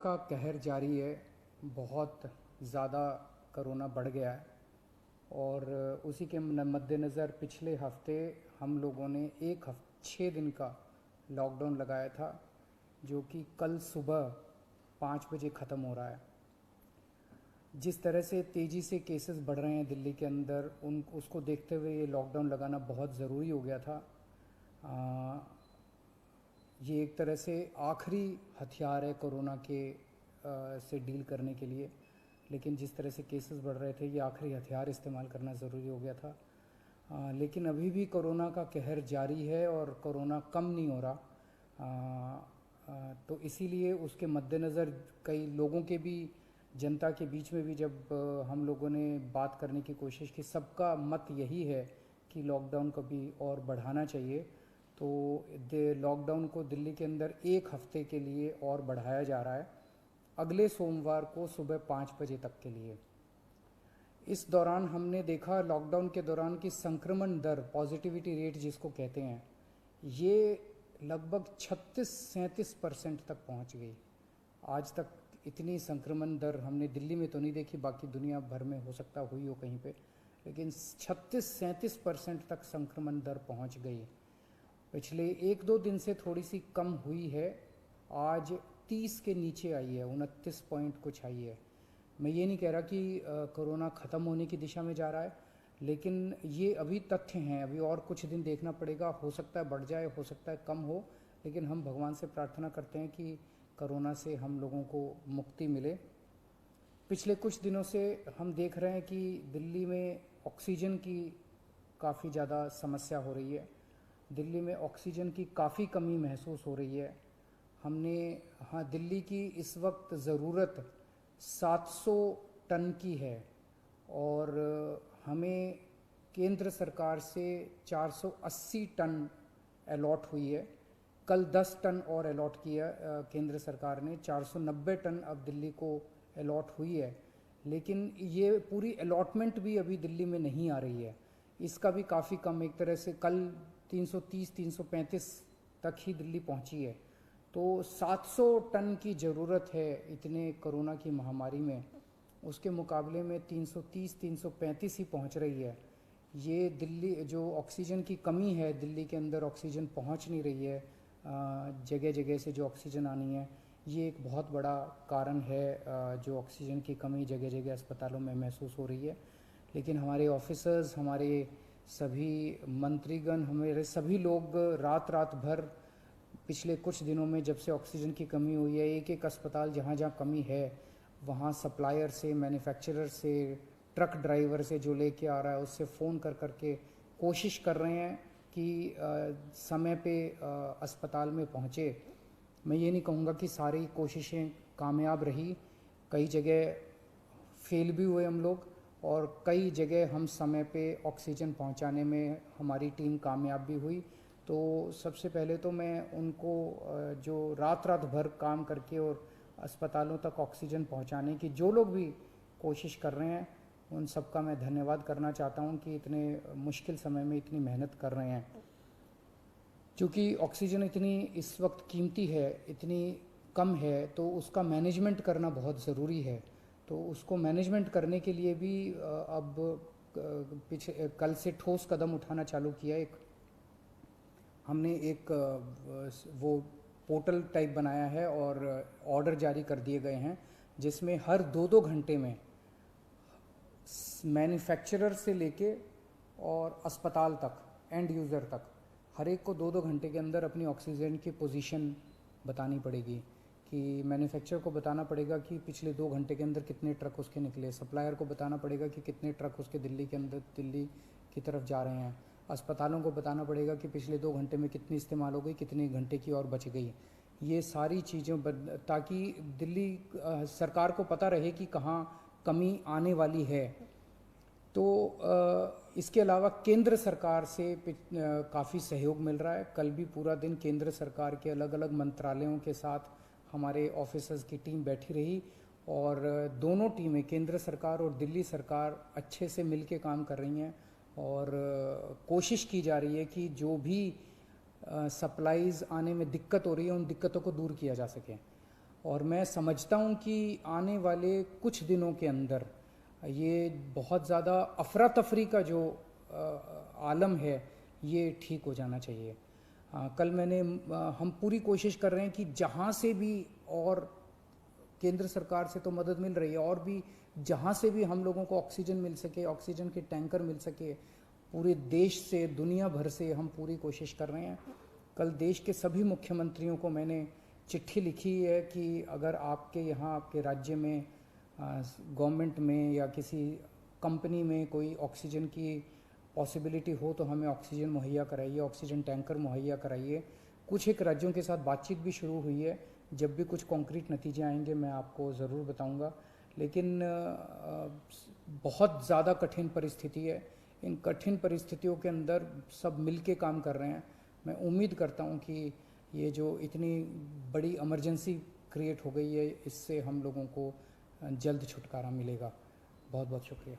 का कहर जारी है। बहुत ज़्यादा कोरोना बढ़ गया है और उसी के मद्देनज़र पिछले हफ्ते हम लोगों ने 6 दिन का लॉकडाउन लगाया था, जो कि कल सुबह 5 बजे ख़त्म हो रहा है। जिस तरह से तेज़ी से केसेस बढ़ रहे हैं दिल्ली के अंदर, उसको देखते हुए ये लॉकडाउन लगाना बहुत ज़रूरी हो गया था। ये एक तरह से आखिरी हथियार है कोरोना के से डील करने के लिए, लेकिन जिस तरह से केसेस बढ़ रहे थे ये आखिरी हथियार इस्तेमाल करना ज़रूरी हो गया था। लेकिन अभी भी कोरोना का कहर जारी है और कोरोना कम नहीं हो रहा। तो इसीलिए उसके मद्देनज़र कई लोगों के भी, जनता के बीच में भी जब हम लोगों ने बात करने की कोशिश की, सबका मत यही है कि लॉकडाउन को भी और बढ़ाना चाहिए। तो लॉकडाउन को दिल्ली के अंदर 1 हफ्ते के लिए और बढ़ाया जा रहा है, अगले सोमवार को सुबह 5 बजे तक के लिए। इस दौरान हमने देखा, लॉकडाउन के दौरान, की संक्रमण दर, पॉजिटिविटी रेट जिसको कहते हैं, ये लगभग 36-37% तक पहुंच गई। आज तक इतनी संक्रमण दर हमने दिल्ली में तो नहीं देखी, बाकी दुनिया भर में हो सकता हुई हो कहीं पे, लेकिन 36-37% तक संक्रमण दर पहुंच गई। पिछले 1-2 दिन से थोड़ी सी कम हुई है, आज 30 के नीचे आई है, 29 पॉइंट कुछ आई है। मैं ये नहीं कह रहा कि कोरोना ख़त्म होने की दिशा में जा रहा है, लेकिन ये अभी तथ्य हैं, अभी और कुछ दिन देखना पड़ेगा। हो सकता है बढ़ जाए, हो सकता है कम हो, लेकिन हम भगवान से प्रार्थना करते हैं कि कोरोना से हम लोगों को मुक्ति मिले। पिछले कुछ दिनों से हम देख रहे हैं कि दिल्ली में ऑक्सीजन की काफ़ी ज़्यादा समस्या हो रही है। दिल्ली में ऑक्सीजन की काफ़ी कमी महसूस हो रही है। हाँ, दिल्ली की इस वक्त ज़रूरत 700 टन की है और हमें केंद्र सरकार से 480 टन अलॉट हुई है। कल 10 टन और अलॉट किया केंद्र सरकार ने, 490 टन अब दिल्ली को अलॉट हुई है। लेकिन ये पूरी अलॉटमेंट भी अभी दिल्ली में नहीं आ रही है, इसका भी काफ़ी कम, एक तरह से कल 330-335 तक ही दिल्ली पहुंची है। तो 700 टन की ज़रूरत है इतने कोरोना की महामारी में, उसके मुकाबले में 330-335 ही पहुंच रही है। ये दिल्ली जो ऑक्सीजन की कमी है, दिल्ली के अंदर ऑक्सीजन पहुंच नहीं रही है, जगह जगह से जो ऑक्सीजन आनी है, ये एक बहुत बड़ा कारण है जो ऑक्सीजन की कमी जगह जगह अस्पतालों में महसूस हो रही है। लेकिन हमारे ऑफिसर्स, हमारे सभी मंत्रीगण, हमारे सभी लोग रात रात भर पिछले कुछ दिनों में, जब से ऑक्सीजन की कमी हुई है, एक एक अस्पताल जहाँ जहाँ कमी है वहाँ सप्लायर से, मैन्युफैक्चरर से, ट्रक ड्राइवर से जो लेके आ रहा है उससे फ़ोन कर करके कोशिश कर रहे हैं कि समय पे अस्पताल में पहुँचे। मैं ये नहीं कहूँगा कि सारी कोशिशें कामयाब रही, कई जगह फेल भी हुए हम लोग, और कई जगह हम समय पे ऑक्सीजन पहुंचाने में हमारी टीम कामयाब भी हुई। तो सबसे पहले तो मैं उनको जो रात रात भर काम करके और अस्पतालों तक ऑक्सीजन पहुंचाने की जो लोग भी कोशिश कर रहे हैं, उन सबका मैं धन्यवाद करना चाहता हूं कि इतने मुश्किल समय में इतनी मेहनत कर रहे हैं। क्योंकि ऑक्सीजन इतनी इस वक्त कीमती है, इतनी कम है, तो उसका मैनेजमेंट करना बहुत ज़रूरी है। तो उसको मैनेजमेंट करने के लिए भी अब कल से ठोस कदम उठाना चालू किया। हमने एक वो पोर्टल टाइप बनाया है और ऑर्डर जारी कर दिए गए हैं, जिसमें हर 2-2 घंटे में मैन्युफैक्चरर से लेके और अस्पताल तक, एंड यूज़र तक, हर एक को 2-2 घंटे के अंदर अपनी ऑक्सीजन की पोजीशन बतानी पड़ेगी। कि मैन्युफैक्चरर को बताना पड़ेगा कि पिछले 2 घंटे के अंदर कितने ट्रक उसके निकले, सप्लायर को बताना पड़ेगा कि कितने ट्रक उसके दिल्ली के अंदर, दिल्ली की तरफ जा रहे हैं, अस्पतालों को बताना पड़ेगा कि पिछले 2 घंटे में कितनी इस्तेमाल हो गई, कितने घंटे की और बच गई। ये सारी चीज़ें ताकि दिल्ली सरकार को पता रहे कि कहाँ कमी आने वाली है। तो इसके अलावा केंद्र सरकार से काफ़ी सहयोग मिल रहा है। कल भी पूरा दिन केंद्र सरकार के अलग अलग मंत्रालयों के साथ हमारे ऑफिसर्स की टीम बैठी रही, और दोनों टीमें, केंद्र सरकार और दिल्ली सरकार, अच्छे से मिल के काम कर रही हैं और कोशिश की जा रही है कि जो भी सप्लाईज़ आने में दिक्कत हो रही है उन दिक्कतों को दूर किया जा सके। और मैं समझता हूँ कि आने वाले कुछ दिनों के अंदर ये बहुत ज़्यादा अफरा तफरी का जो आलम है ये ठीक हो जाना चाहिए। कल हम पूरी कोशिश कर रहे हैं कि जहाँ से भी, और केंद्र सरकार से तो मदद मिल रही है, और भी जहाँ से भी हम लोगों को ऑक्सीजन मिल सके, ऑक्सीजन के टैंकर मिल सके, पूरे देश से, दुनिया भर से हम पूरी कोशिश कर रहे हैं। कल देश के सभी मुख्यमंत्रियों को मैंने चिट्ठी लिखी है कि अगर आपके यहाँ, आपके राज्य में, गवर्नमेंट में या किसी कंपनी में कोई ऑक्सीजन की पॉसिबिलिटी हो तो हमें ऑक्सीजन मुहैया कराइए, ऑक्सीजन टैंकर मुहैया कराइए। कुछ एक राज्यों के साथ बातचीत भी शुरू हुई है। जब भी कुछ कॉन्क्रीट नतीजे आएंगे मैं आपको ज़रूर बताऊंगा। लेकिन बहुत ज़्यादा कठिन परिस्थिति है। इन कठिन परिस्थितियों के अंदर सब मिल के काम कर रहे हैं। मैं उम्मीद करता हूं कि ये जो इतनी बड़ी इमरजेंसी क्रिएट हो गई है, इससे हम लोगों को जल्द छुटकारा मिलेगा। बहुत बहुत शुक्रिया।